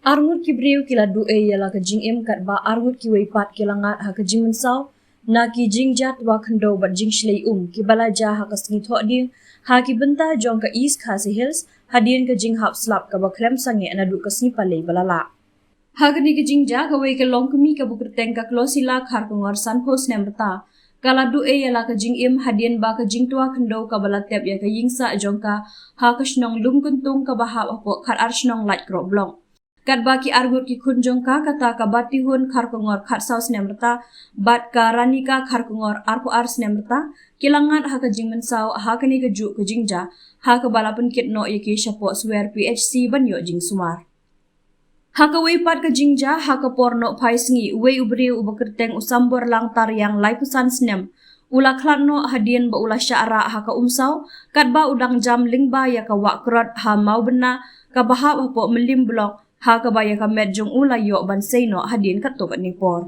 Arngut ki breu ki la du yala ka jing em kat ba arngut ki wei pat ki langat ha ka jing mynsaw na ki jingjia twa khyndew ba jingshlei ki bala ja ha ka sngi tho ding ha ki benta jong ka east khasi hills hadien ka jing hap slap ka ba klem sange na du ka sni palei balala ha ka ni ka jingja ka wei ka long kami ka bukur teng ka klosila khar ka ngor san post nemrta kala du yala ka jing em hadien ba ka jing twa khyndew ka bala tep ya ka yingsa jong ka ha ka shnong lum kuntung ka ba ha ko khar ar shnong light kro blong kat baki argut ki kunjong ka kata ka bati hun khar kongor khat saus nemrta bat ka rani ka khar kongor arpo ars nemrta kilangat ha ka jing mynsaw ha ka ni ka ju ka jingja ha ka balapun kit no ye ki shapo swear phc ban yo jing sumar ha ka wei pat ka jingja ha ka porno phai sngi wei ubri ubakerteng usambor lang tar yang lai pusan snem ula khlat no hadien ba ula syara ha ka umsaw kat ba udang jam lingba ya ka wakrot ha mau bena ka bahap ha po melim blok ha ka baya ka med jong ula yo ban seino hadin ka to ni por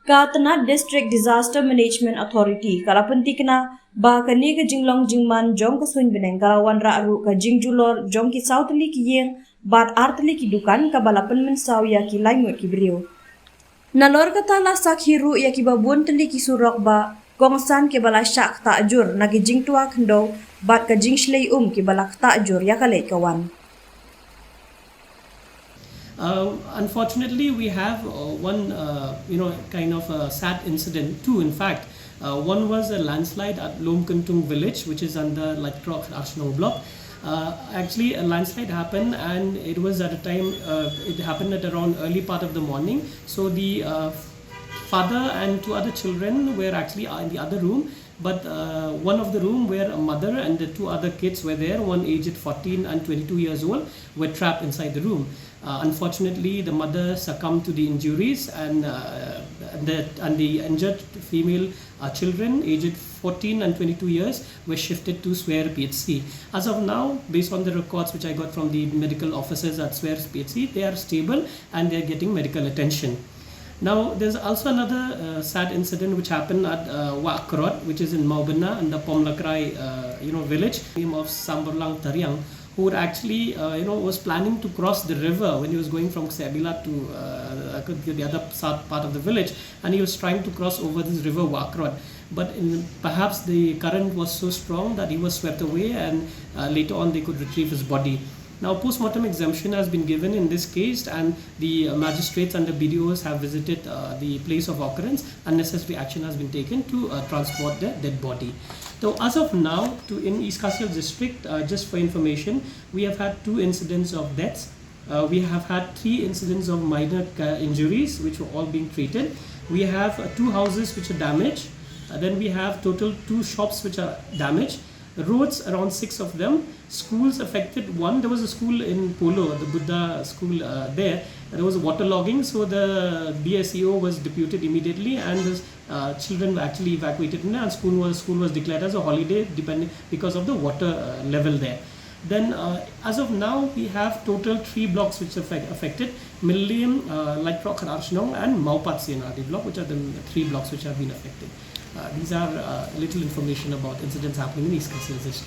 Katana District Disaster Management Authority kala pentikna ba ka ni ka jinglong jingman jong ka sun bineng kalawan ra ru ka jingjulor jong ki southly ki yeng bat artli ki dukan ka bala pen mynsaw ya ki laingot ki brio nalor ka tala sak hiru ya ki babun tli ki surok ba kongsan ke bala syak ta ajur na ki jingtua khyndew bat ka jingshlei ki bala ta ajur ya ka le kawan Unfortunately, we have one, kind of a sad incident. Two, in fact. One was a landslide at Lomkuntung village, which is under Lightcrock Arsenal block. Actually, a landslide happened, and it was at a time. It happened at around early part of the morning. So the father and two other children were actually in the other room. But one of the room where a mother and the two other kids were there, one aged 14 and 22 years old, were trapped inside the room. Unfortunately, the mother succumbed to the injuries, and the injured female children aged 14 and 22 years were shifted to Swear PHC. As of now, based on the records which I got from the medical officers at Swear PHC, they are stable and they are getting medical attention. Now, there's also another sad incident which happened at Wakrot, which is in Maubana and the Pomlakrai, village, name of Samborlang Taryang, who would actually, was planning to cross the river when he was going from Sebila to the other part of the village, and he was trying to cross over this river Wakrot. But perhaps the current was so strong that he was swept away, and later on they could retrieve his body. Now, post-mortem exemption has been given in this case, and the magistrates and the BDOs have visited the place of occurrence, and necessary action has been taken to transport the dead body. So, as of now, in East Kashmir district, just for information, we have had 2 incidents of deaths. We have had 3 incidents of minor injuries, which were all being treated. We have 2 houses which are damaged. Then we have total 2 shops which are damaged. Roads, around 6 of them. Schools affected 1. There was a school in Polo, the Buddha school there. There was waterlogging, so the DSEO was deputed immediately, and the children were actually evacuated in there, and school was declared as a holiday because of the water level there. Then as of now, we have total 3 blocks which are affected: Millennium, Lightcrock Arsenal, and Maupat CNRD block, which are the 3 blocks which have been affected. These are little information about incidents happening in East Kashmir district.